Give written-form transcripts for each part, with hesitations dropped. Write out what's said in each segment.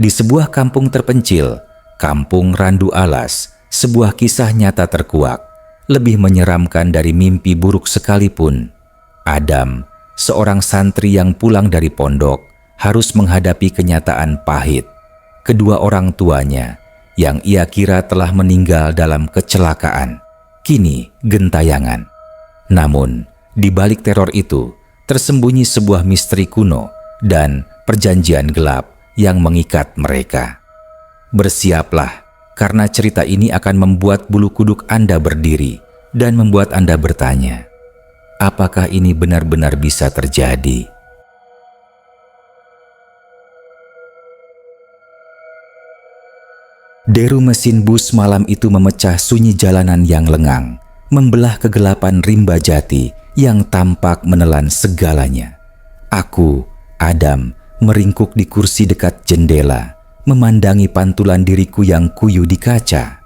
Di sebuah kampung terpencil, Kampung Randu Alas, sebuah kisah nyata terkuak, lebih menyeramkan dari mimpi buruk sekalipun. Adam, seorang santri yang pulang dari pondok, harus menghadapi kenyataan pahit. Kedua orang tuanya, yang ia kira telah meninggal dalam kecelakaan, kini gentayangan. Namun, di balik teror itu, tersembunyi sebuah misteri kuno dan perjanjian gelap yang mengikat mereka. Bersiaplah, karena cerita ini akan membuat bulu kuduk Anda berdiri dan membuat Anda bertanya, apakah ini benar-benar bisa terjadi? Deru mesin bus malam itu memecah sunyi jalanan yang lengang, membelah kegelapan rimba jati yang tampak menelan segalanya. Aku, Adam, meringkuk di kursi dekat jendela, memandangi pantulan diriku yang kuyu di kaca.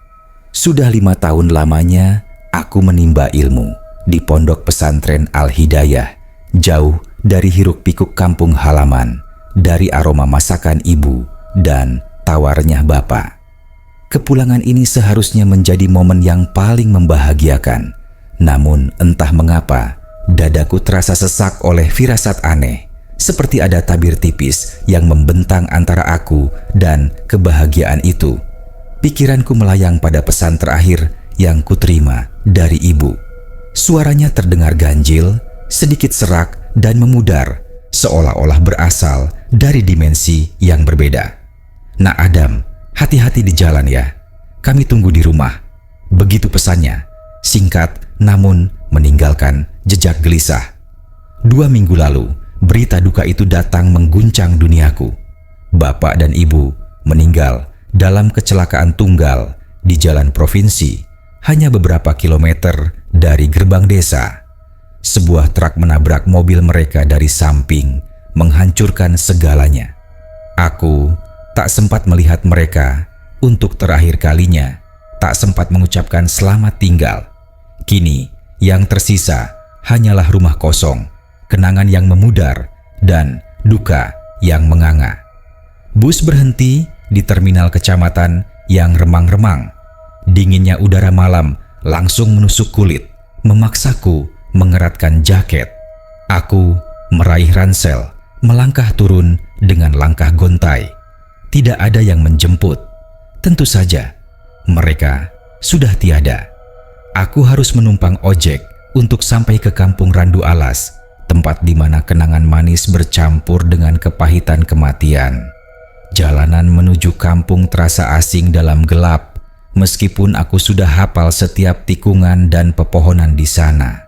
Sudah 5 tahun lamanya aku menimba ilmu di pondok pesantren Al-Hidayah, jauh dari hiruk-pikuk kampung halaman, dari aroma masakan ibu dan tawarnya bapak. Kepulangan ini seharusnya menjadi momen yang paling membahagiakan. Namun entah mengapa, dadaku terasa sesak oleh firasat aneh, seperti ada tabir tipis yang membentang antara aku dan kebahagiaan itu. Pikiranku melayang pada pesan terakhir yang kuterima dari ibu. Suaranya terdengar ganjil, sedikit serak dan memudar, seolah-olah berasal dari dimensi yang berbeda. Nak Adam, hati-hati di jalan ya. Kami tunggu di rumah. Begitu pesannya, singkat namun meninggalkan jejak gelisah. 2 minggu lalu, berita duka itu datang mengguncang duniaku. Bapak dan ibu meninggal dalam kecelakaan tunggal di jalan provinsi, hanya beberapa kilometer dari gerbang desa. Sebuah truk menabrak mobil mereka dari samping, menghancurkan segalanya. Aku tak sempat melihat mereka untuk terakhir kalinya, tak sempat mengucapkan selamat tinggal. Kini, yang tersisa hanyalah rumah kosong, kenangan yang memudar, dan duka yang menganga. Bus berhenti di terminal kecamatan yang remang-remang. Dinginnya udara malam langsung menusuk kulit, memaksaku mengeratkan jaket. Aku meraih ransel, melangkah turun dengan langkah gontai. Tidak ada yang menjemput. Tentu saja, mereka sudah tiada. Aku harus menumpang ojek untuk sampai ke Kampung Randu Alas, tempat di mana kenangan manis bercampur dengan kepahitan kematian. Jalanan menuju kampung terasa asing dalam gelap, meskipun aku sudah hafal setiap tikungan dan pepohonan di sana.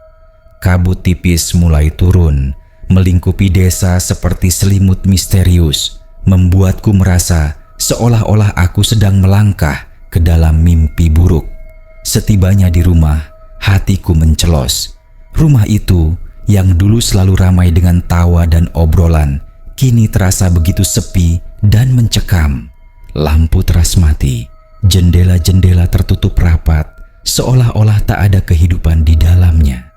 Kabut tipis mulai turun, melingkupi desa seperti selimut misterius, membuatku merasa seolah-olah aku sedang melangkah ke dalam mimpi buruk. Setibanya di rumah, hatiku mencelos. Rumah itu yang dulu selalu ramai dengan tawa dan obrolan, kini terasa begitu sepi dan mencekam. Lampu teras mati, jendela-jendela tertutup rapat, seolah-olah tak ada kehidupan di dalamnya.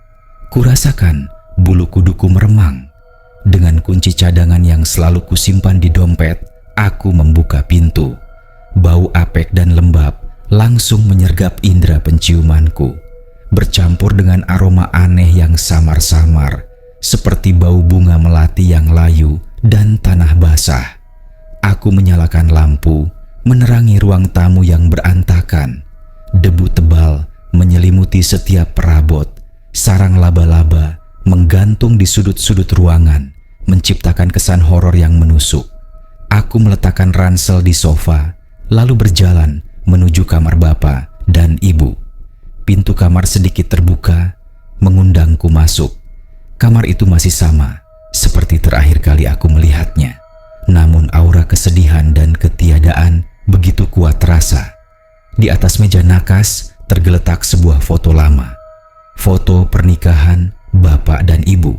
Kurasakan bulu kuduku meremang. Dengan kunci cadangan yang selalu kusimpan di dompet, aku membuka pintu. Bau apek dan lembab langsung menyergap indera penciumanku, bercampur dengan aroma aneh yang samar-samar, seperti bau bunga melati yang layu dan tanah basah. Aku menyalakan lampu, menerangi ruang tamu yang berantakan. Debu tebal menyelimuti setiap perabot, sarang laba-laba menggantung di sudut-sudut ruangan, menciptakan kesan horor yang menusuk. Aku meletakkan ransel di sofa, lalu berjalan menuju kamar bapak dan ibu. Pintu kamar sedikit terbuka, mengundangku masuk. Kamar itu masih sama seperti terakhir kali aku melihatnya. Namun aura kesedihan dan ketiadaan begitu kuat terasa. Di atas meja nakas tergeletak sebuah foto lama. Foto pernikahan bapak dan ibu.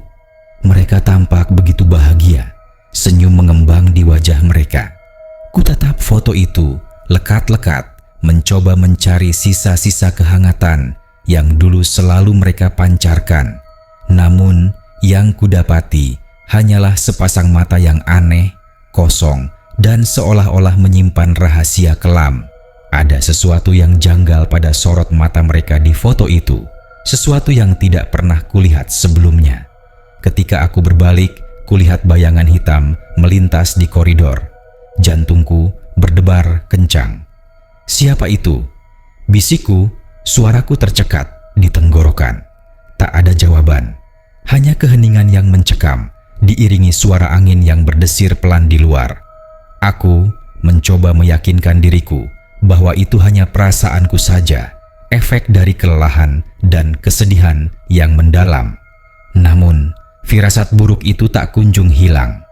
Mereka tampak begitu bahagia, senyum mengembang di wajah mereka. Kutatap foto itu lekat-lekat, mencoba mencari sisa-sisa kehangatan yang dulu selalu mereka pancarkan. Namun, yang kudapati hanyalah sepasang mata yang aneh, kosong, dan seolah-olah menyimpan rahasia kelam. Ada sesuatu yang janggal pada sorot mata mereka di foto itu, sesuatu yang tidak pernah kulihat sebelumnya. Ketika aku berbalik, kulihat bayangan hitam melintas di koridor. Jantungku berdebar kencang. Siapa itu? Bisikku, suaraku tercekat di tenggorokan. Tak ada jawaban, hanya keheningan yang mencekam, diiringi suara angin yang berdesir pelan di luar. Aku mencoba meyakinkan diriku bahwa itu hanya perasaanku saja, efek dari kelelahan dan kesedihan yang mendalam. Namun, firasat buruk itu tak kunjung hilang.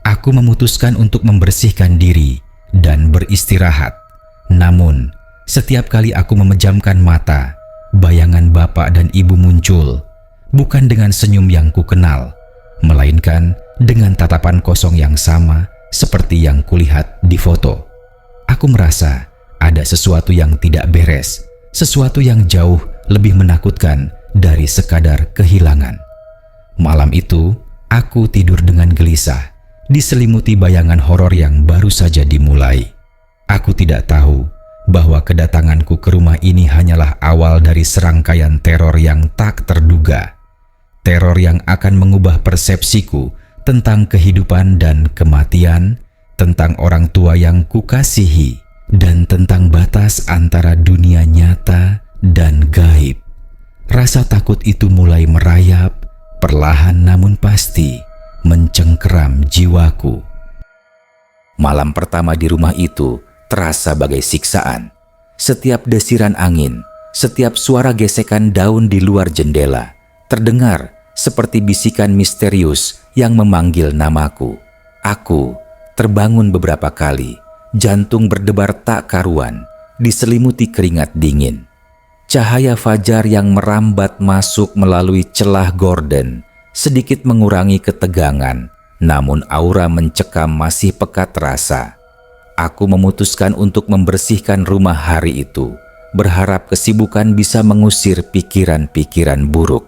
Aku memutuskan untuk membersihkan diri dan beristirahat. Namun, setiap kali aku memejamkan mata, bayangan bapak dan ibu muncul, bukan dengan senyum yang kukenal, melainkan dengan tatapan kosong yang sama seperti yang kulihat di foto. Aku merasa ada sesuatu yang tidak beres, sesuatu yang jauh lebih menakutkan dari sekadar kehilangan. Malam itu, aku tidur dengan gelisah, diselimuti bayangan horor yang baru saja dimulai. Aku tidak tahu bahwa kedatanganku ke rumah ini hanyalah awal dari serangkaian teror yang tak terduga. Teror yang akan mengubah persepsiku tentang kehidupan dan kematian, tentang orang tua yang kukasihi, dan tentang batas antara dunia nyata dan gaib. Rasa takut itu mulai merayap, perlahan namun pasti, mencengkeram jiwaku. Malam pertama di rumah itu terasa bagai siksaan. Setiap desiran angin, setiap suara gesekan daun di luar jendela, terdengar seperti bisikan misterius yang memanggil namaku. Aku terbangun beberapa kali, jantung berdebar tak karuan, diselimuti keringat dingin. Cahaya fajar yang merambat masuk melalui celah gorden sedikit mengurangi ketegangan, namun aura mencekam masih pekat terasa. Aku memutuskan untuk membersihkan rumah hari itu, berharap kesibukan bisa mengusir pikiran-pikiran buruk.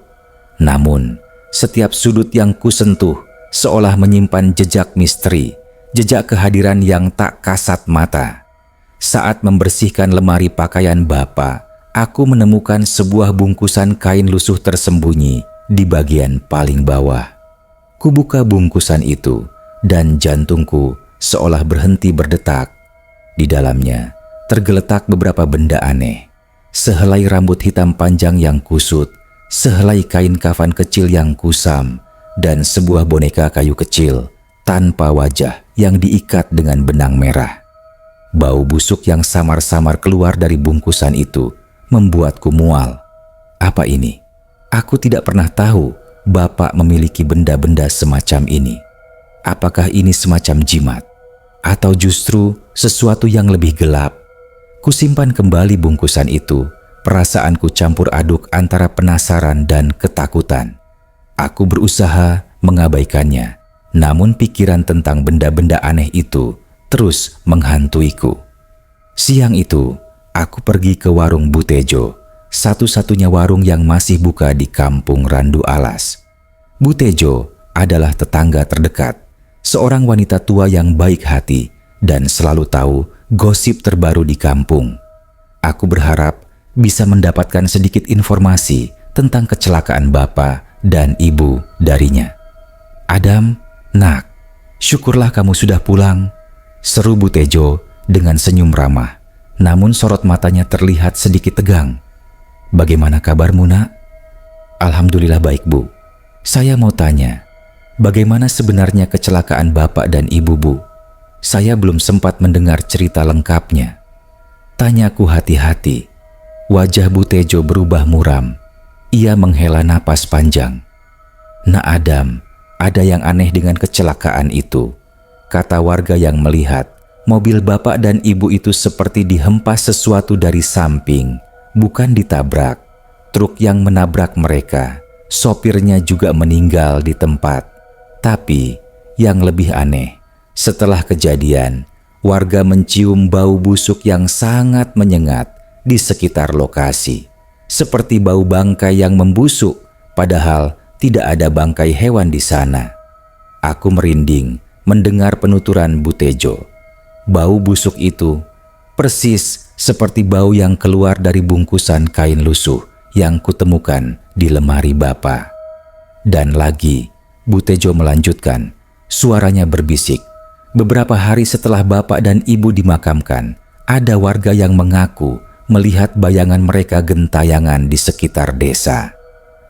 Namun, setiap sudut yang kusentuh seolah menyimpan jejak misteri, jejak kehadiran yang tak kasat mata. Saat membersihkan lemari pakaian bapak, aku menemukan sebuah bungkusan kain lusuh tersembunyi di bagian paling bawah. Kubuka bungkusan itu dan jantungku seolah berhenti berdetak. Di dalamnya tergeletak beberapa benda aneh. Sehelai rambut hitam panjang yang kusut, sehelai kain kafan kecil yang kusam, dan sebuah boneka kayu kecil tanpa wajah yang diikat dengan benang merah. Bau busuk yang samar-samar keluar dari bungkusan itu membuatku mual. Apa ini? Aku tidak pernah tahu bapak memiliki benda-benda semacam ini. Apakah ini semacam jimat? Atau justru sesuatu yang lebih gelap? Kusimpan kembali bungkusan itu. Perasaanku campur aduk antara penasaran dan ketakutan. Aku berusaha mengabaikannya, namun pikiran tentang benda-benda aneh itu terus menghantuiku. Siang itu, aku pergi ke warung Bu Tejo, satu-satunya warung yang masih buka di kampung Randu Alas. Bu Tejo adalah tetangga terdekat, seorang wanita tua yang baik hati dan selalu tahu gosip terbaru di kampung. Aku berharap bisa mendapatkan sedikit informasi tentang kecelakaan bapak dan ibu darinya. "Adam, nak, syukurlah kamu sudah pulang," seru Bu Tejo dengan senyum ramah, namun sorot matanya terlihat sedikit tegang. "Bagaimana kabarmu, nak?" "Alhamdulillah baik, Bu. Saya mau tanya, bagaimana sebenarnya kecelakaan bapak dan ibu, Bu? Saya belum sempat mendengar cerita lengkapnya." Tanyaku hati-hati. Wajah Bu Tejo berubah muram. Ia menghela napas panjang. "Nak Adam, ada yang aneh dengan kecelakaan itu," kata warga yang melihat. Mobil bapak dan ibu itu seperti dihempas sesuatu dari samping, bukan ditabrak. Truk yang menabrak mereka, sopirnya juga meninggal di tempat. Tapi yang lebih aneh, setelah kejadian, warga mencium bau busuk yang sangat menyengat di sekitar lokasi, seperti bau bangkai yang membusuk, padahal tidak ada bangkai hewan di sana. Aku merinding mendengar penuturan Bu Tejo. Bau busuk itu persis seperti bau yang keluar dari bungkusan kain lusuh yang kutemukan di lemari Bapak. Dan lagi, Bu Tejo melanjutkan, suaranya berbisik. Beberapa hari setelah Bapak dan Ibu dimakamkan, ada warga yang mengaku melihat bayangan mereka gentayangan di sekitar desa.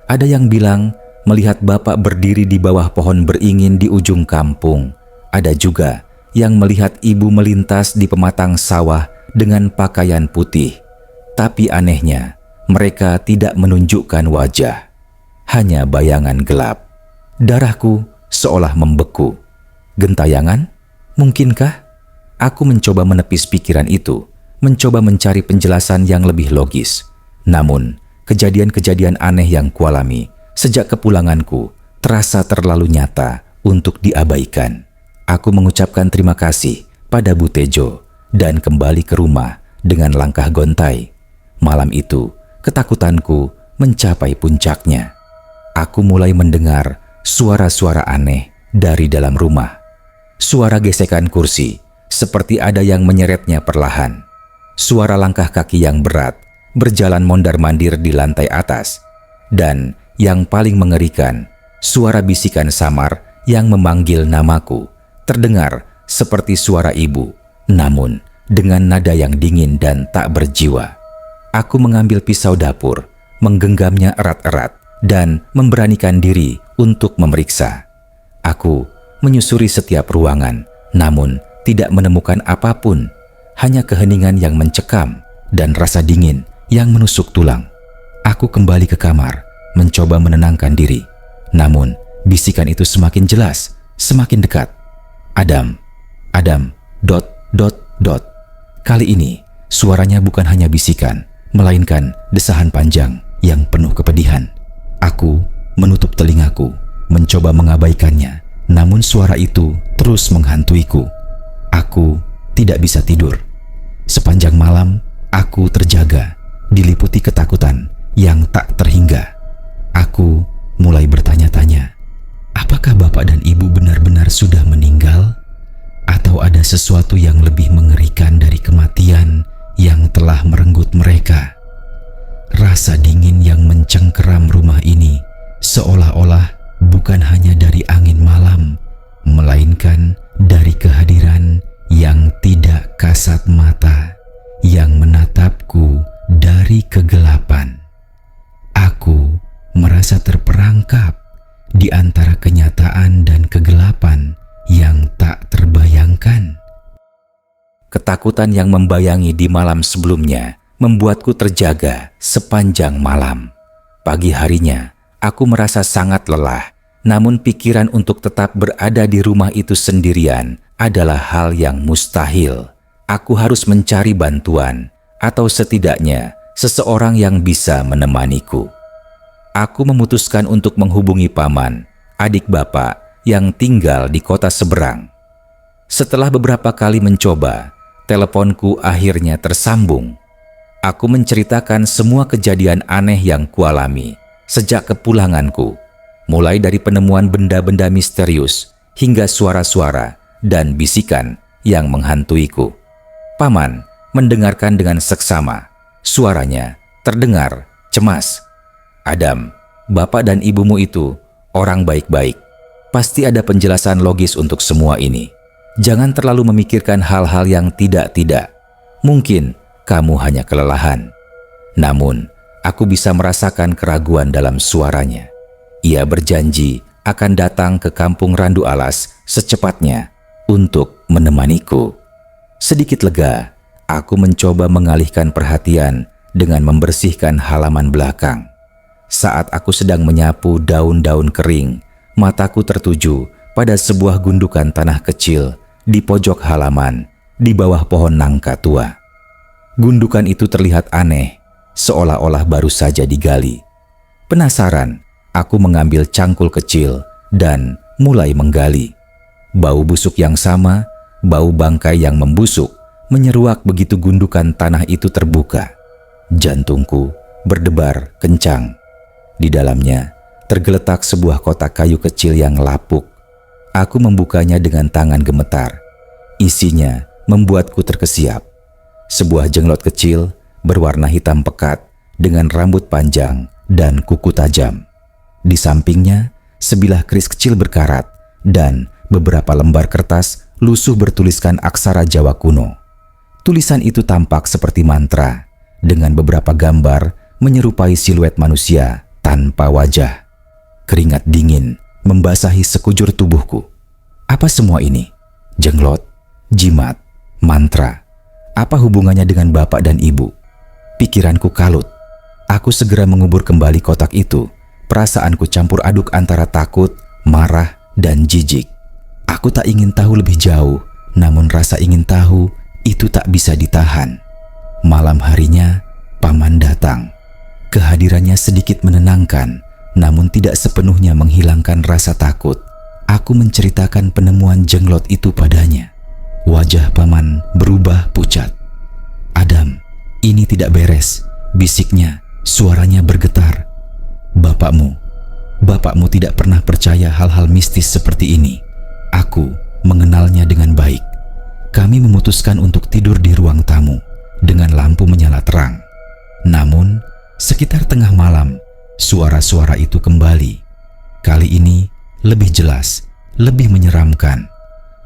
Ada yang bilang melihat Bapak berdiri di bawah pohon beringin di ujung kampung. Ada juga yang melihat Ibu melintas di pematang sawah dengan pakaian putih. Tapi anehnya, mereka tidak menunjukkan wajah. Hanya bayangan gelap. Darahku seolah membeku. Gentayangan? Mungkinkah? Aku mencoba menepis pikiran itu, mencoba mencari penjelasan yang lebih logis. Namun, kejadian-kejadian aneh yang kualami sejak kepulanganku terasa terlalu nyata untuk diabaikan. Aku mengucapkan terima kasih pada Bu Tejo dan kembali ke rumah dengan langkah gontai. Malam itu, ketakutanku mencapai puncaknya. Aku mulai mendengar suara-suara aneh dari dalam rumah. Suara gesekan kursi, seperti ada yang menyeretnya perlahan. Suara langkah kaki yang berat, berjalan mondar-mandir di lantai atas. Dan yang paling mengerikan, suara bisikan samar yang memanggil namaku, terdengar seperti suara ibu, namun dengan nada yang dingin dan tak berjiwa. Aku mengambil pisau dapur, menggenggamnya erat-erat, dan memberanikan diri untuk memeriksa. Aku menyusuri setiap ruangan, namun tidak menemukan apapun, hanya keheningan yang mencekam dan rasa dingin yang menusuk tulang. Aku kembali ke kamar, mencoba menenangkan diri. Namun, bisikan itu semakin jelas, semakin dekat. Adam, dot. Kali ini, suaranya bukan hanya bisikan, melainkan desahan panjang yang penuh kepedihan. Aku menutup telingaku, mencoba mengabaikannya, namun suara itu terus menghantuiku. Aku tidak bisa tidur. Sepanjang malam, aku terjaga, diliputi ketakutan yang tak terhingga. Aku mulai bertanya-tanya, apakah Bapak dan Ibu benar-benar sudah meninggal? Atau ada sesuatu yang lebih mengerikan dari kematian yang telah merenggut mereka? Rasa dingin yang mencengkeram rumah ini seolah-olah bukan hanya dari angin malam, melainkan dari kehadiran yang tidak kasat mata yang menatapku dari kegelapan. Aku merasa terperangkap di antara kenyataan dan kegelapan yang tak terbayangkan. Ketakutan yang membayangi di malam sebelumnya membuatku terjaga sepanjang malam. Pagi harinya, aku merasa sangat lelah, namun pikiran untuk tetap berada di rumah itu sendirian adalah hal yang mustahil. Aku harus mencari bantuan, atau setidaknya seseorang yang bisa menemaniku. Aku memutuskan untuk menghubungi paman, adik Bapak, yang tinggal di kota seberang. Setelah beberapa kali mencoba, teleponku akhirnya tersambung. Aku menceritakan semua kejadian aneh yang kualami sejak kepulanganku, mulai dari penemuan benda-benda misterius hingga suara-suara dan bisikan yang menghantuiku. Paman mendengarkan dengan seksama. Suaranya terdengar cemas. Adam, Bapak dan Ibumu itu orang baik-baik. Pasti ada penjelasan logis untuk semua ini. Jangan terlalu memikirkan hal-hal yang tidak-tidak. Mungkin kamu hanya kelelahan. Namun, aku bisa merasakan keraguan dalam suaranya. Ia berjanji akan datang ke kampung Randu Alas secepatnya untuk menemaniku. Sedikit lega, aku mencoba mengalihkan perhatian dengan membersihkan halaman belakang. Saat aku sedang menyapu daun-daun kering, mataku tertuju pada sebuah gundukan tanah kecil di pojok halaman di bawah pohon nangka tua. Gundukan itu terlihat aneh, seolah-olah baru saja digali. Penasaran, aku mengambil cangkul kecil dan mulai menggali. Bau busuk yang sama, bau bangkai yang membusuk, menyeruak begitu gundukan tanah itu terbuka. Jantungku berdebar kencang. Di dalamnya tergeletak sebuah kotak kayu kecil yang lapuk. Aku membukanya dengan tangan gemetar. Isinya membuatku terkesiap. Sebuah jenglot kecil berwarna hitam pekat dengan rambut panjang dan kuku tajam. Di sampingnya, sebilah keris kecil berkarat dan beberapa lembar kertas lusuh bertuliskan aksara Jawa kuno. Tulisan itu tampak seperti mantra dengan beberapa gambar menyerupai siluet manusia tanpa wajah. Keringat dingin membasahi sekujur tubuhku. Apa semua ini? Jenglot, jimat, mantra. Apa hubungannya dengan bapak dan ibu? Pikiranku kalut. Aku segera mengubur kembali kotak itu. Perasaanku campur aduk antara takut, marah, dan jijik. Aku tak ingin tahu lebih jauh, namun rasa ingin tahu itu tak bisa ditahan. Malam harinya, Paman datang. Kehadirannya sedikit menenangkan, namun tidak sepenuhnya menghilangkan rasa takut. Aku menceritakan penemuan jenglot itu padanya. Wajah Paman berubah pucat. "Adam, ini tidak beres," bisiknya, suaranya bergetar. Bapakmu tidak pernah percaya hal-hal mistis seperti ini. Aku mengenalnya dengan baik. Kami memutuskan untuk tidur di ruang tamu dengan lampu menyala terang. Namun, sekitar tengah malam, suara-suara itu kembali. Kali ini lebih jelas, lebih menyeramkan.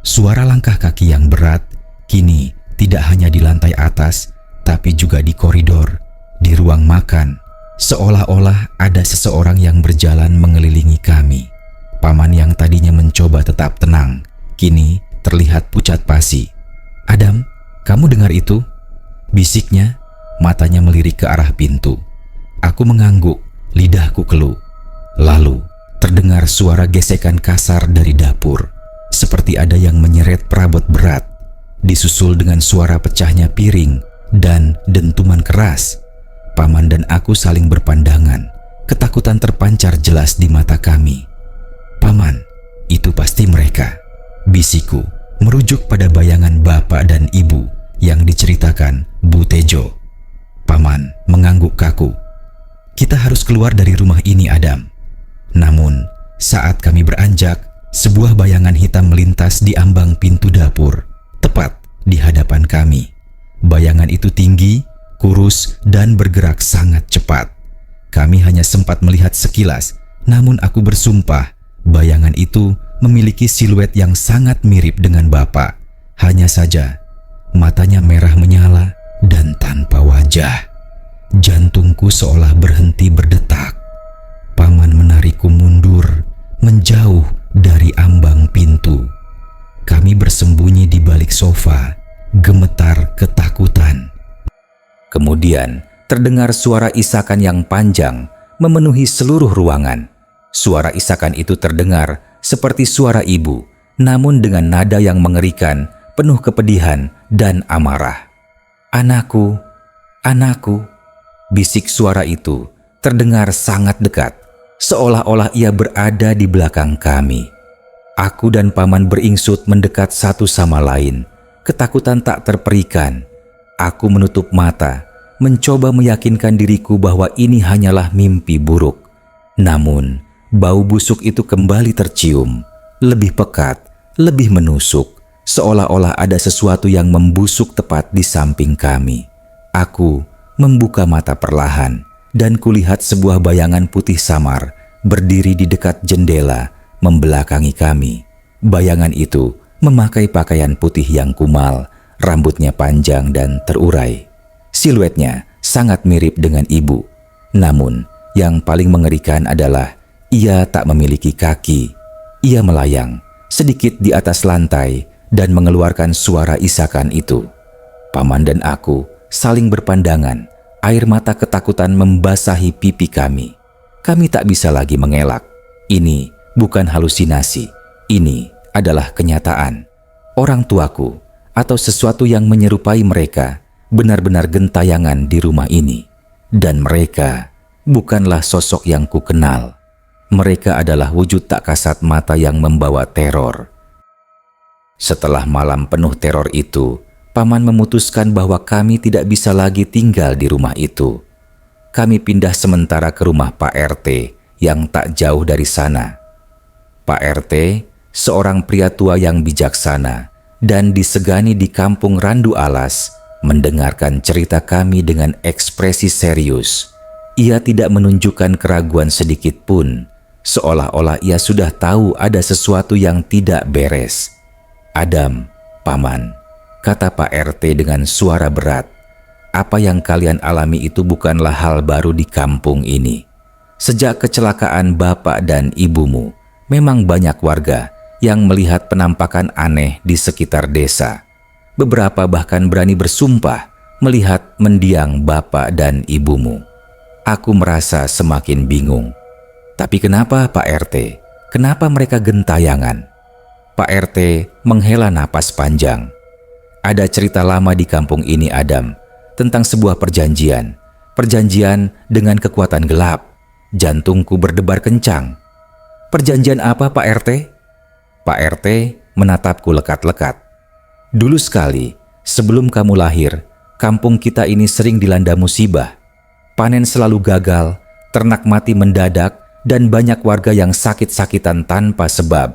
Suara langkah kaki yang berat kini tidak hanya di lantai atas, tapi juga di koridor, di ruang makan. Seolah-olah ada seseorang yang berjalan mengelilingi kami. Paman yang tadinya mencoba tetap tenang, kini terlihat pucat pasi. "Adam, kamu dengar itu?" bisiknya, matanya melirik ke arah pintu. Aku mengangguk, lidahku keluh. Lalu terdengar suara gesekan kasar dari dapur, seperti ada yang menyeret perabot berat, disusul dengan suara pecahnya piring dan dentuman keras. Paman dan aku saling berpandangan, ketakutan terpancar jelas di mata kami. "Paman, itu pasti mereka," bisikku, merujuk pada bayangan bapak dan ibu yang diceritakan Bu Tejo. Paman mengangguk kaku. "Kita harus keluar dari rumah ini, Adam." Namun, saat kami beranjak, sebuah bayangan hitam melintas di ambang pintu dapur, tepat di hadapan kami. Bayangan itu tinggi, kurus, dan bergerak sangat cepat. Kami hanya sempat melihat sekilas, namun aku bersumpah bayangan itu memiliki siluet yang sangat mirip dengan bapak. Hanya saja, matanya merah menyala dan tanpa wajah. Jantungku seolah berhenti berdetak. Paman menarikku mundur, menjauh dari ambang pintu. Kami bersembunyi di balik sofa, gemetar ketakutan. Kemudian terdengar suara isakan yang panjang memenuhi seluruh ruangan. Suara isakan itu terdengar seperti suara ibu, namun dengan nada yang mengerikan, penuh kepedihan dan amarah. "Anakku, anakku," bisik suara itu terdengar sangat dekat, seolah-olah ia berada di belakang kami. Aku dan Paman beringsut mendekat satu sama lain, ketakutan tak terperikan. Aku menutup mata, mencoba meyakinkan diriku bahwa ini hanyalah mimpi buruk. Namun, bau busuk itu kembali tercium, lebih pekat, lebih menusuk, seolah-olah ada sesuatu yang membusuk tepat di samping kami. Aku membuka mata perlahan, dan kulihat sebuah bayangan putih samar berdiri di dekat jendela membelakangi kami. Bayangan itu memakai pakaian putih yang kumal, rambutnya panjang dan terurai. Siluetnya sangat mirip dengan ibu. Namun, yang paling mengerikan adalah ia tak memiliki kaki. Ia melayang sedikit di atas lantai dan mengeluarkan suara isakan itu. Paman dan aku saling berpandangan, air mata ketakutan membasahi pipi kami. Kami tak bisa lagi mengelak. Ini bukan halusinasi, ini adalah kenyataan. Orang tuaku atau sesuatu yang menyerupai mereka benar-benar gentayangan di rumah ini. Dan mereka bukanlah sosok yang kukenal. Mereka adalah wujud tak kasat mata yang membawa teror. Setelah malam penuh teror itu, Paman memutuskan bahwa kami tidak bisa lagi tinggal di rumah itu. Kami pindah sementara ke rumah Pak RT yang tak jauh dari sana. Pak RT, seorang pria tua yang bijaksana, dan disegani di kampung Randu Alas mendengarkan cerita kami dengan ekspresi serius. Ia tidak menunjukkan keraguan sedikit pun, seolah-olah ia sudah tahu ada sesuatu yang tidak beres. "Adam, Paman," kata Pak RT dengan suara berat, "apa yang kalian alami itu bukanlah hal baru di kampung ini. Sejak kecelakaan bapak dan ibumu, memang banyak warga yang melihat penampakan aneh di sekitar desa. Beberapa bahkan berani bersumpah melihat mendiang bapak dan ibumu. Aku merasa semakin bingung. Tapi kenapa Pak RT? Kenapa mereka gentayangan?" Pak RT menghela napas panjang. "Ada cerita lama di kampung ini, Adam, tentang sebuah perjanjian. Perjanjian dengan kekuatan gelap." Jantungku berdebar kencang. "Perjanjian apa, Pak RT?" Pak RT menatapku lekat-lekat. "Dulu sekali, sebelum kamu lahir, kampung kita ini sering dilanda musibah. Panen selalu gagal, ternak mati mendadak, dan banyak warga yang sakit-sakitan tanpa sebab.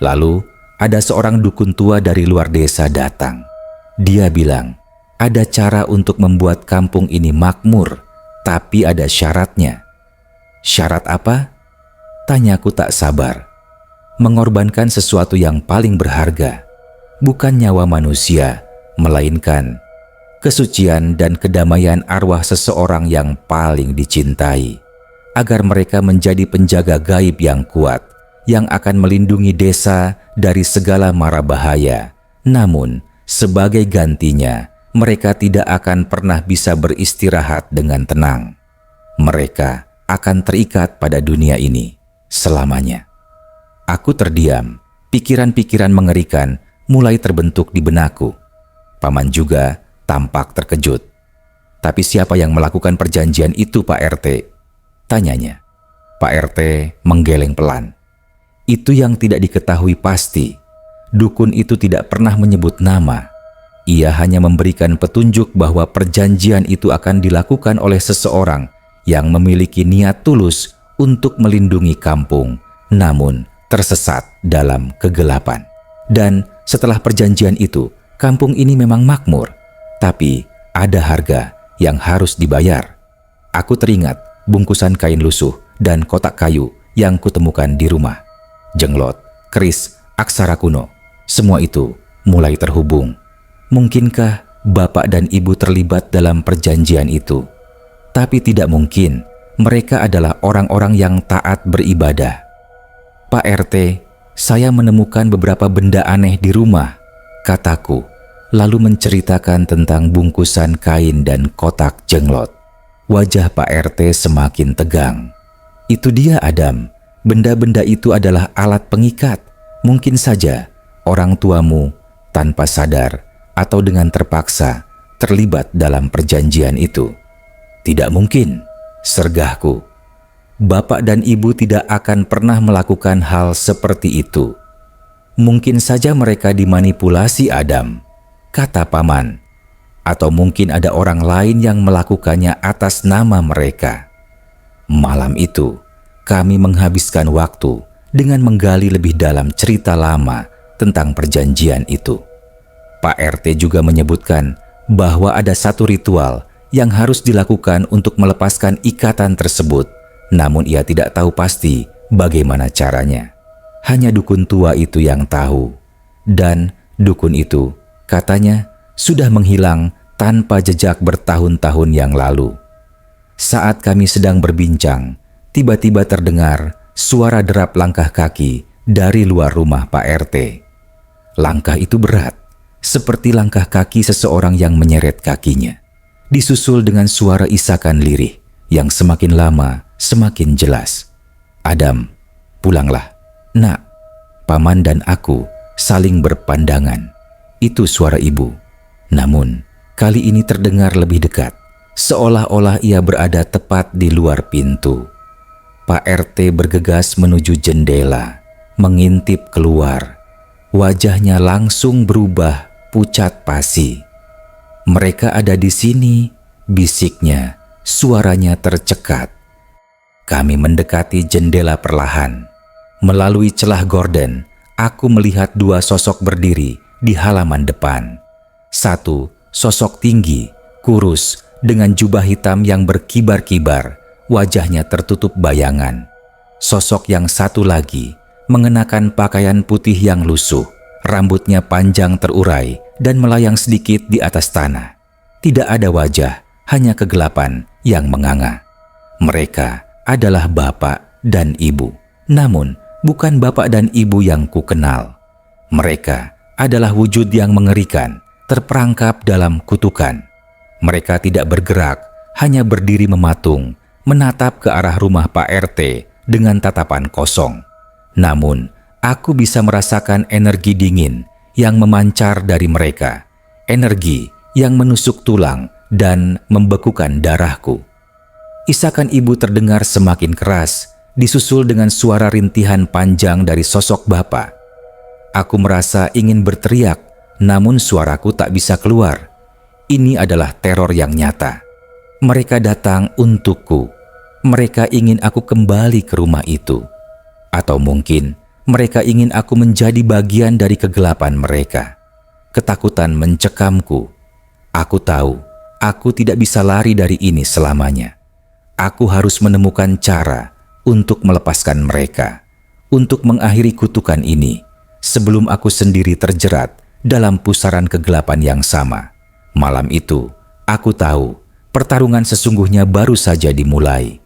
Lalu, ada seorang dukun tua dari luar desa datang. Dia bilang, ada cara untuk membuat kampung ini makmur, tapi ada syaratnya." "Syarat apa?" tanyaku tak sabar. "Mengorbankan sesuatu yang paling berharga, bukan nyawa manusia, melainkan kesucian dan kedamaian arwah seseorang yang paling dicintai, agar mereka menjadi penjaga gaib yang kuat, yang akan melindungi desa dari segala mara bahaya. Namun, sebagai gantinya, mereka tidak akan pernah bisa beristirahat dengan tenang. Mereka akan terikat pada dunia ini selamanya." Aku terdiam, pikiran-pikiran mengerikan mulai terbentuk di benakku. Paman juga tampak terkejut. "Tapi siapa yang melakukan perjanjian itu, Pak RT?" tanyanya. Pak RT menggeleng pelan. "Itu yang tidak diketahui pasti. Dukun itu tidak pernah menyebut nama. Ia hanya memberikan petunjuk bahwa perjanjian itu akan dilakukan oleh seseorang yang memiliki niat tulus untuk melindungi kampung, namun tersesat dalam kegelapan. Dan setelah perjanjian itu, kampung ini memang makmur, tapi ada harga yang harus dibayar." Aku teringat bungkusan kain lusuh dan kotak kayu yang kutemukan di rumah. Jenglot, keris, aksara kuno, semua itu mulai terhubung. Mungkinkah bapak dan ibu terlibat dalam perjanjian itu? Tapi tidak mungkin, mereka adalah orang-orang yang taat beribadah. "Pak RT, saya menemukan beberapa benda aneh di rumah," kataku, lalu menceritakan tentang bungkusan kain dan kotak jenglot. Wajah Pak RT semakin tegang. "Itu dia, Adam. Benda-benda itu adalah alat pengikat. Mungkin saja orang tuamu tanpa sadar atau dengan terpaksa terlibat dalam perjanjian itu." "Tidak mungkin," sergahku. "Bapak dan ibu tidak akan pernah melakukan hal seperti itu." "Mungkin saja mereka dimanipulasi, Adam," kata Paman. "Atau mungkin ada orang lain yang melakukannya atas nama mereka." Malam itu, kami menghabiskan waktu dengan menggali lebih dalam cerita lama tentang perjanjian itu. Pak RT juga menyebutkan bahwa ada satu ritual yang harus dilakukan untuk melepaskan ikatan tersebut, namun ia tidak tahu pasti bagaimana caranya. Hanya dukun tua itu yang tahu, dan dukun itu katanya sudah menghilang tanpa jejak bertahun-tahun yang lalu. Saat kami sedang berbincang, tiba-tiba terdengar suara derap langkah kaki dari luar rumah Pak RT. Langkah itu berat, seperti langkah kaki seseorang yang menyeret kakinya, disusul dengan suara isakan lirih yang semakin lama semakin jelas. "Adam, pulanglah, Nak." Paman dan aku saling berpandangan. Itu suara ibu. Namun, kali ini terdengar lebih dekat, seolah-olah ia berada tepat di luar pintu. Pak RT bergegas menuju jendela, mengintip keluar. Wajahnya langsung berubah pucat pasi. "Mereka ada di sini," bisiknya, suaranya tercekat. Kami mendekati jendela perlahan. Melalui celah gorden, aku melihat dua sosok berdiri di halaman depan. Satu sosok tinggi, kurus, dengan jubah hitam yang berkibar-kibar, wajahnya tertutup bayangan. Sosok yang satu lagi mengenakan pakaian putih yang lusuh, rambutnya panjang terurai dan melayang sedikit di atas tanah. Tidak ada wajah, hanya kegelapan yang menganga. Mereka adalah bapak dan ibu, namun bukan bapak dan ibu yang kukenal. Mereka adalah wujud yang mengerikan, terperangkap dalam kutukan. Mereka tidak bergerak, hanya berdiri mematung, menatap ke arah rumah Pak RT dengan tatapan kosong. Namun, aku bisa merasakan energi dingin yang memancar dari mereka, energi yang menusuk tulang dan membekukan darahku. Isakan ibu terdengar semakin keras, disusul dengan suara rintihan panjang dari sosok bapak. Aku merasa ingin berteriak, namun suaraku tak bisa keluar. Ini adalah teror yang nyata. Mereka datang untukku. Mereka ingin aku kembali ke rumah itu. Atau mungkin mereka ingin aku menjadi bagian dari kegelapan mereka. Ketakutan mencekamku. Aku tahu, aku tidak bisa lari dari ini selamanya. Aku harus menemukan cara untuk melepaskan mereka, untuk mengakhiri kutukan ini, sebelum aku sendiri terjerat dalam pusaran kegelapan yang sama. Malam itu, aku tahu pertarungan sesungguhnya baru saja dimulai.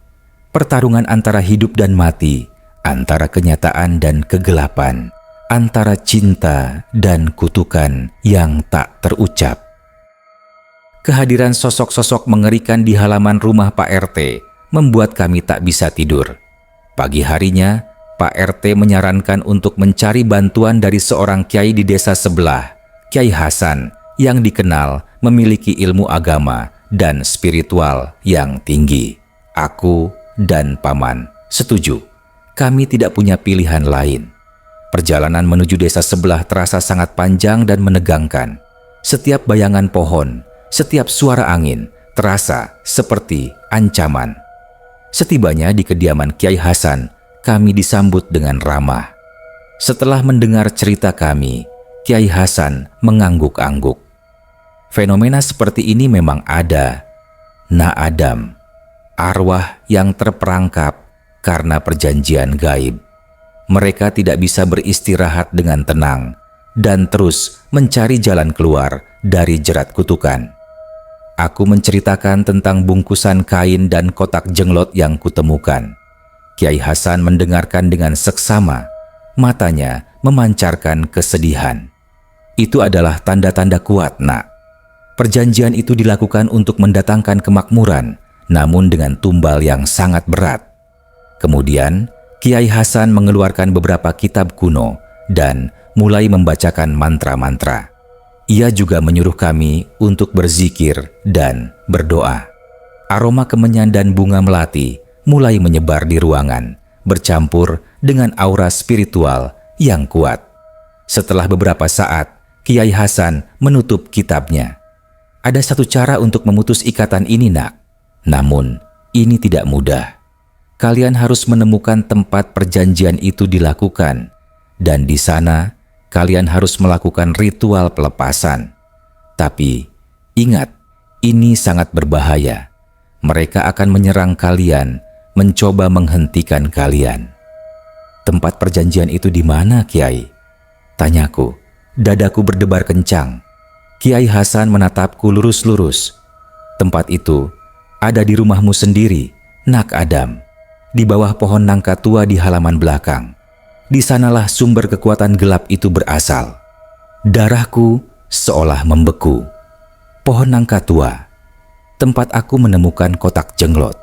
Pertarungan antara hidup dan mati, antara kenyataan dan kegelapan, antara cinta dan kutukan yang tak terucap. Kehadiran sosok-sosok mengerikan di halaman rumah Pak RT membuat kami tak bisa tidur. Pagi harinya, Pak RT menyarankan untuk mencari bantuan dari seorang kiai di desa sebelah, Kiai Hasan, yang dikenal memiliki ilmu agama dan spiritual yang tinggi. Aku dan Paman setuju. Kami tidak punya pilihan lain. Perjalanan menuju desa sebelah terasa sangat panjang dan menegangkan. Setiap bayangan pohon, setiap suara angin terasa seperti ancaman. Setibanya di kediaman Kiai Hasan, kami disambut dengan ramah. Setelah mendengar cerita kami, Kiai Hasan mengangguk-angguk. Fenomena seperti ini memang ada. Adam, arwah yang terperangkap karena perjanjian gaib. Mereka tidak bisa beristirahat dengan tenang dan terus mencari jalan keluar dari jerat kutukan. Aku menceritakan tentang bungkusan kain dan kotak jenglot yang kutemukan. Kiai Hasan mendengarkan dengan seksama, matanya memancarkan kesedihan. Itu adalah tanda-tanda kuat, Nak. Perjanjian itu dilakukan untuk mendatangkan kemakmuran, namun dengan tumbal yang sangat berat. Kemudian, Kiai Hasan mengeluarkan beberapa kitab kuno dan mulai membacakan mantra-mantra. Ia juga menyuruh kami untuk berzikir dan berdoa. Aroma kemenyan dan bunga melati mulai menyebar di ruangan, bercampur dengan aura spiritual yang kuat. Setelah beberapa saat, Kiai Hasan menutup kitabnya. Ada satu cara untuk memutus ikatan ini, Nak. Namun, ini tidak mudah. Kalian harus menemukan tempat perjanjian itu dilakukan, dan di sana kalian harus melakukan ritual pelepasan. Tapi, ingat, ini sangat berbahaya. Mereka akan menyerang kalian, mencoba menghentikan kalian. Tempat perjanjian itu di mana, Kiai? Tanyaku. Dadaku berdebar kencang. Kiai Hasan menatapku lurus-lurus. Tempat itu ada di rumahmu sendiri, Nak Adam, di bawah pohon nangka tua di halaman belakang. Di sanalah sumber kekuatan gelap itu berasal. Darahku seolah membeku. Pohon nangka tua, tempat aku menemukan kotak jenglot.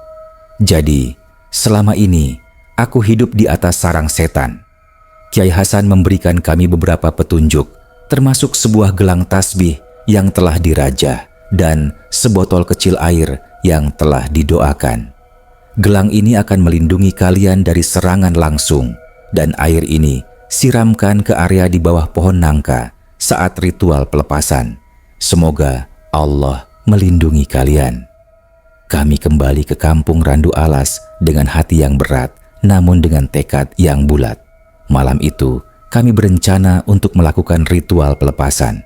Jadi, selama ini aku hidup di atas sarang setan. Kiai Hasan memberikan kami beberapa petunjuk, termasuk sebuah gelang tasbih yang telah dirajah dan sebotol kecil air yang telah didoakan. Gelang ini akan melindungi kalian dari serangan langsung, dan air ini siramkan ke area di bawah pohon nangka saat ritual pelepasan. Semoga Allah melindungi kalian. Kami kembali ke kampung Randu Alas dengan hati yang berat, namun dengan tekad yang bulat. Malam itu, kami berencana untuk melakukan ritual pelepasan.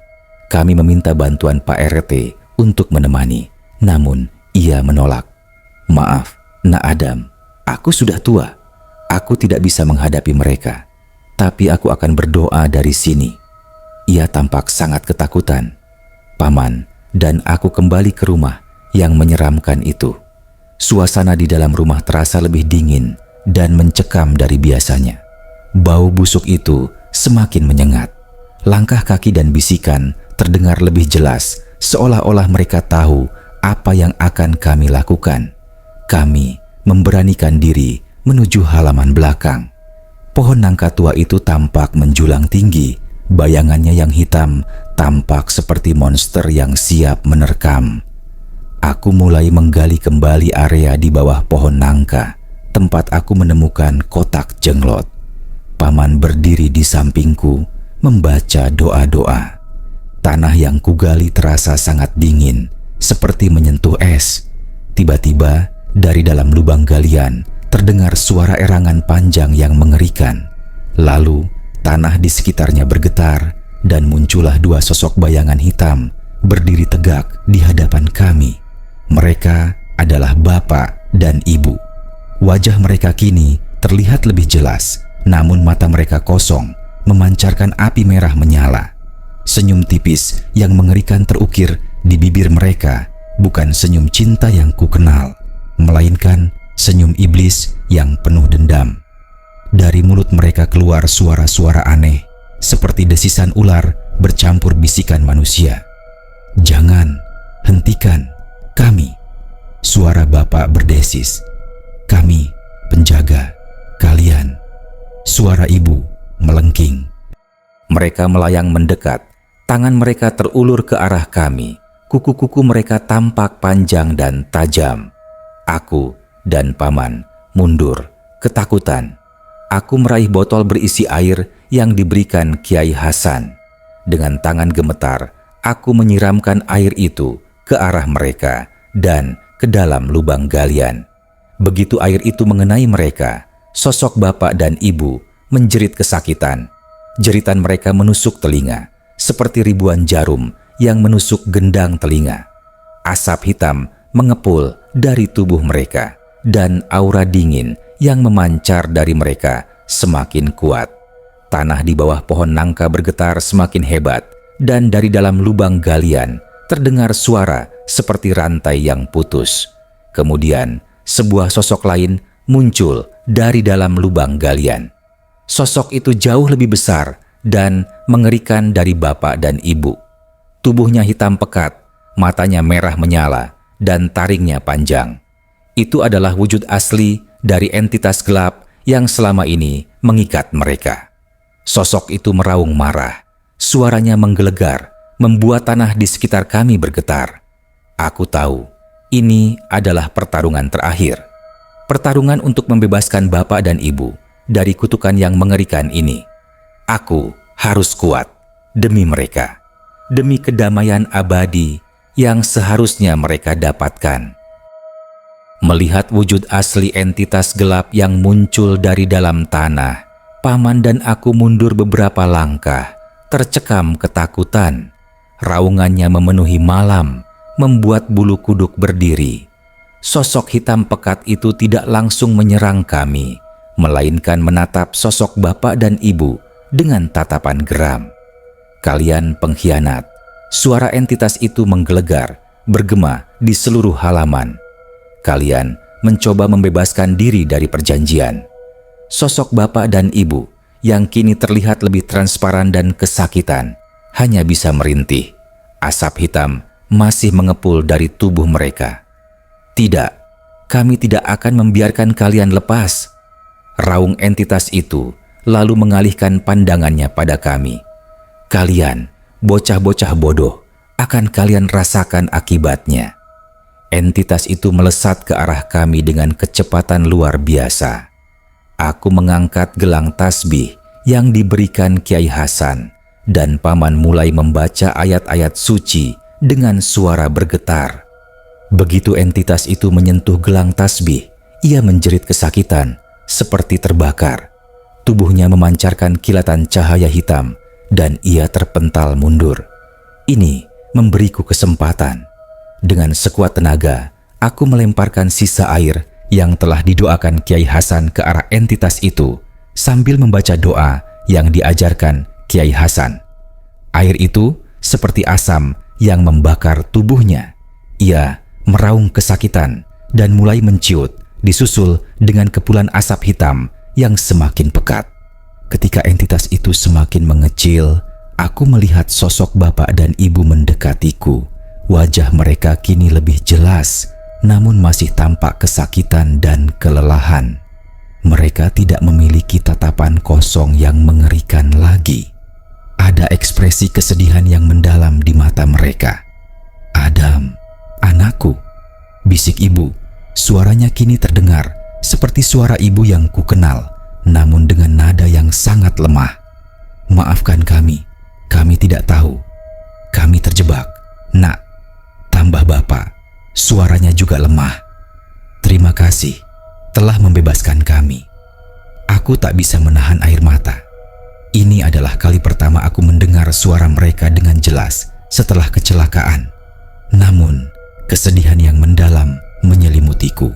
Kami meminta bantuan Pak RT untuk menemani, namun ia menolak. Maaf, Nak Adam, aku sudah tua. Aku tidak bisa menghadapi mereka, tapi aku akan berdoa dari sini. Ia tampak sangat ketakutan. Paman dan aku kembali ke rumah yang menyeramkan itu. Suasana di dalam rumah terasa lebih dingin dan mencekam dari biasanya. Bau busuk itu semakin menyengat. Langkah kaki dan bisikan terdengar lebih jelas, seolah-olah mereka tahu apa yang akan kami lakukan. Kami memberanikan diri menuju halaman belakang. Pohon nangka tua itu tampak menjulang tinggi. Bayangannya yang hitam tampak seperti monster yang siap menerkam. Aku mulai menggali kembali area di bawah pohon nangka, tempat aku menemukan kotak jenglot. Paman berdiri di sampingku, membaca doa-doa. Tanah yang kugali terasa sangat dingin, seperti menyentuh es. Tiba-tiba, dari dalam lubang galian, terdengar suara erangan panjang yang mengerikan. Lalu, tanah di sekitarnya bergetar, dan muncullah dua sosok bayangan hitam berdiri tegak di hadapan kami. Mereka adalah bapak dan ibu. Wajah mereka kini terlihat lebih jelas, namun mata mereka kosong, memancarkan api merah menyala. Senyum tipis yang mengerikan terukir di bibir mereka, bukan senyum cinta yang kukenal, melainkan senyum iblis yang penuh dendam. Dari mulut mereka keluar suara-suara aneh, seperti desisan ular bercampur bisikan manusia. "Jangan, hentikan kami." Suara bapak berdesis. "Kami penjaga kalian." Suara ibu melengking. Mereka melayang mendekat. Tangan mereka terulur ke arah kami. Kuku-kuku mereka tampak panjang dan tajam. Aku dan paman mundur, ketakutan. Aku meraih botol berisi air yang diberikan Kiai Hasan. Dengan tangan gemetar, aku menyiramkan air itu ke arah mereka dan ke dalam lubang galian. Begitu air itu mengenai mereka, sosok bapak dan ibu menjerit kesakitan. Jeritan mereka menusuk telinga, seperti ribuan jarum yang menusuk gendang telinga. Asap hitam mengepul dari tubuh mereka, dan aura dingin yang memancar dari mereka semakin kuat. Tanah di bawah pohon nangka bergetar semakin hebat, dan dari dalam lubang galian terdengar suara seperti rantai yang putus. Kemudian, sebuah sosok lain muncul dari dalam lubang galian. Sosok itu jauh lebih besar dan mengerikan dari bapak dan ibu. Tubuhnya hitam pekat, matanya merah menyala, dan taringnya panjang. Itu adalah wujud asli dari entitas gelap yang selama ini mengikat mereka. Sosok itu meraung marah. Suaranya menggelegar, membuat tanah di sekitar kami bergetar. Aku tahu, ini adalah pertarungan terakhir. Pertarungan untuk membebaskan bapak dan ibu dari kutukan yang mengerikan ini. Aku harus kuat demi mereka, demi kedamaian abadi yang seharusnya mereka dapatkan. Melihat wujud asli entitas gelap yang muncul dari dalam tanah, paman dan aku mundur beberapa langkah, tercekam ketakutan. Raungannya memenuhi malam, membuat bulu kuduk berdiri. Sosok hitam pekat itu tidak langsung menyerang kami, melainkan menatap sosok bapak dan ibu dengan tatapan geram. "Kalian pengkhianat." Suara entitas itu menggelegar, bergema di seluruh halaman. "Kalian mencoba membebaskan diri dari perjanjian." Sosok bapak dan ibu yang kini terlihat lebih transparan dan kesakitan hanya bisa merintih. Asap hitam masih mengepul dari tubuh mereka. "Tidak, kami tidak akan membiarkan kalian lepas." Raung entitas itu lalu mengalihkan pandangannya pada kami. "Kalian, bocah-bocah bodoh, akan kalian rasakan akibatnya." Entitas itu melesat ke arah kami dengan kecepatan luar biasa. Aku mengangkat gelang tasbih yang diberikan Kiai Hasan, dan paman mulai membaca ayat-ayat suci dengan suara bergetar. Begitu entitas itu menyentuh gelang tasbih, ia menjerit kesakitan, seperti terbakar. Tubuhnya memancarkan kilatan cahaya hitam dan ia terpental mundur. Ini memberiku kesempatan. Dengan sekuat tenaga, aku melemparkan sisa air yang telah didoakan Kiai Hasan ke arah entitas itu sambil membaca doa yang diajarkan Kiai Hasan. Air itu seperti asam yang membakar tubuhnya. Ia meraung kesakitan dan mulai menciut, disusul dengan kepulan asap hitam yang semakin pekat. Ketika entitas itu semakin mengecil, aku melihat sosok bapak dan ibu mendekatiku. Wajah mereka kini lebih jelas, namun masih tampak kesakitan dan kelelahan. Mereka tidak memiliki tatapan kosong yang mengerikan lagi. Ada ekspresi kesedihan yang mendalam di mata mereka. "Adam, anakku," bisik ibu. Suaranya kini terdengar seperti suara ibu yang kukenal, namun dengan nada yang sangat lemah. "Maafkan kami tidak tahu. Kami terjebak, Nak," tambah bapak. Suaranya juga lemah. "Terima kasih telah membebaskan kami." Aku tak bisa menahan air mata. Ini adalah kali pertama aku mendengar suara mereka dengan jelas setelah kecelakaan. Namun, kesedihan yang mendalam menyelimutiku.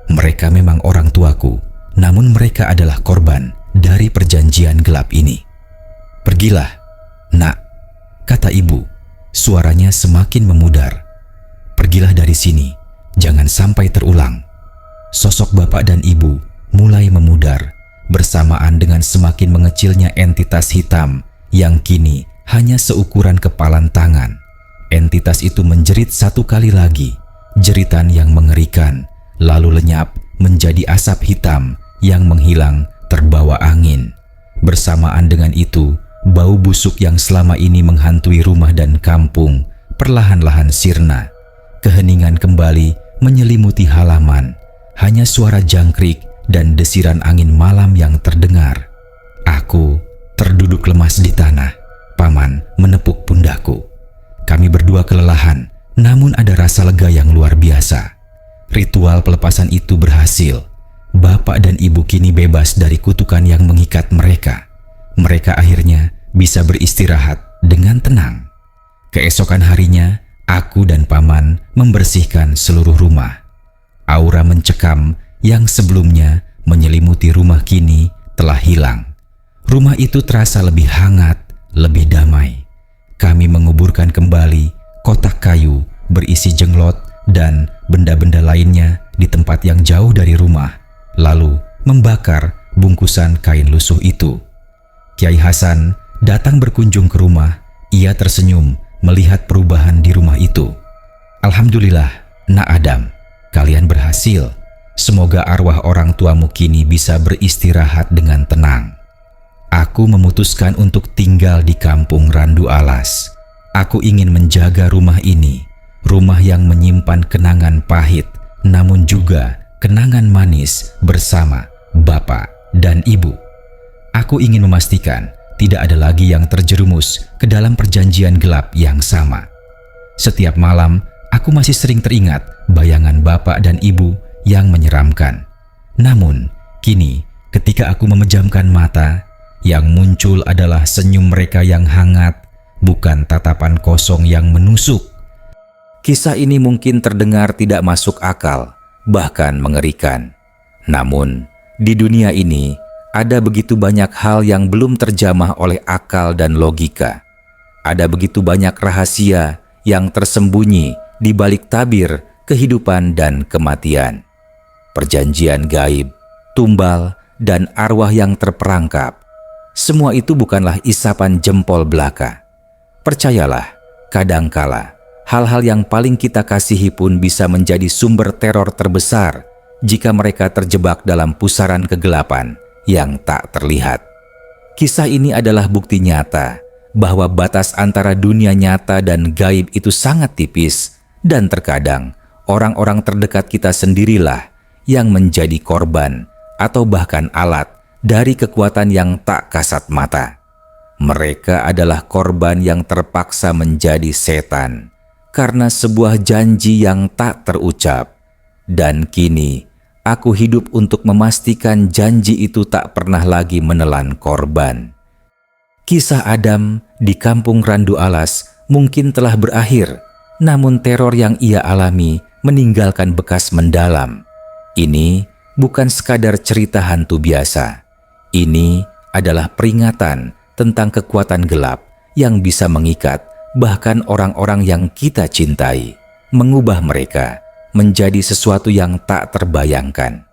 Mereka memang orang tuaku, namun mereka adalah korban dari perjanjian gelap ini. "Pergilah, Nak," kata ibu. Suaranya semakin memudar. "Pergilah dari sini, jangan sampai terulang." Sosok bapak dan ibu mulai memudar bersamaan dengan semakin mengecilnya entitas hitam yang kini hanya seukuran kepalan tangan. Entitas itu menjerit satu kali lagi, jeritan yang mengerikan, lalu lenyap menjadi asap hitam yang menghilang terbawa angin. Bersamaan dengan itu, bau busuk yang selama ini menghantui rumah dan kampung perlahan-lahan sirna. Keheningan kembali menyelimuti halaman. Hanya suara jangkrik dan desiran angin malam yang terdengar. Aku terduduk lemas di tanah. Paman menepuk pundakku. Kami berdua kelelahan, namun ada rasa lega yang luar biasa. Ritual pelepasan itu berhasil. Bapak dan ibu kini bebas dari kutukan yang mengikat mereka. Mereka akhirnya bisa beristirahat dengan tenang. Keesokan harinya, aku dan paman membersihkan seluruh rumah. Aura mencekam yang sebelumnya menyelimuti rumah kini telah hilang. Rumah itu terasa lebih hangat, lebih damai. Kami menguburkan kembali kotak kayu berisi jenglot dan benda-benda lainnya di tempat yang jauh dari rumah, lalu membakar bungkusan kain lusuh itu. Kiai Hasan datang berkunjung ke rumah. Ia tersenyum melihat perubahan di rumah itu. "Alhamdulillah, Nak Adam, kalian berhasil. Semoga arwah orang tuamu kini bisa beristirahat dengan tenang. Aku memutuskan untuk tinggal di kampung Randu Alas. Aku ingin menjaga rumah ini, rumah yang menyimpan kenangan pahit, namun juga kenangan manis bersama bapak dan ibu. Aku ingin memastikan tidak ada lagi yang terjerumus ke dalam perjanjian gelap yang sama. Setiap malam, aku masih sering teringat bayangan bapak dan ibu yang menyeramkan. Namun, kini ketika aku memejamkan mata, yang muncul adalah senyum mereka yang hangat, bukan tatapan kosong yang menusuk. Kisah ini mungkin terdengar tidak masuk akal, bahkan mengerikan. Namun, di dunia ini ada begitu banyak hal yang belum terjamah oleh akal dan logika. Ada begitu banyak rahasia yang tersembunyi di balik tabir kehidupan dan kematian. Perjanjian gaib, tumbal, dan arwah yang terperangkap. Semua itu bukanlah isapan jempol belaka. Percayalah, kadangkala hal-hal yang paling kita kasihi pun bisa menjadi sumber teror terbesar jika mereka terjebak dalam pusaran kegelapan yang tak terlihat. Kisah ini adalah bukti nyata bahwa batas antara dunia nyata dan gaib itu sangat tipis, dan terkadang orang-orang terdekat kita sendirilah yang menjadi korban atau bahkan alat dari kekuatan yang tak kasat mata. Mereka adalah korban yang terpaksa menjadi setan karena sebuah janji yang tak terucap. Dan kini aku hidup untuk memastikan janji itu tak pernah lagi menelan korban. Kisah Adam di kampung Randu Alas mungkin telah berakhir, namun teror yang ia alami meninggalkan bekas mendalam. Ini bukan sekadar cerita hantu biasa. Ini adalah peringatan tentang kekuatan gelap yang bisa mengikat bahkan orang-orang yang kita cintai, mengubah mereka menjadi sesuatu yang tak terbayangkan.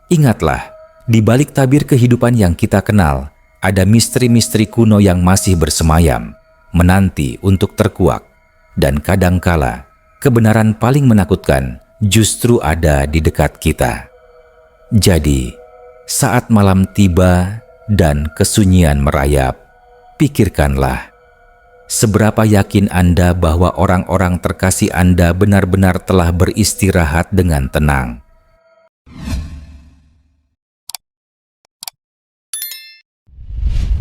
Ingatlah, di balik tabir kehidupan yang kita kenal, ada misteri-misteri kuno yang masih bersemayam, menanti untuk terkuak. Dan kadangkala, kebenaran paling menakutkan justru ada di dekat kita. Jadi, saat malam tiba dan kesunyian merayap, pikirkanlah, seberapa yakin Anda bahwa orang-orang terkasih Anda benar-benar telah beristirahat dengan tenang?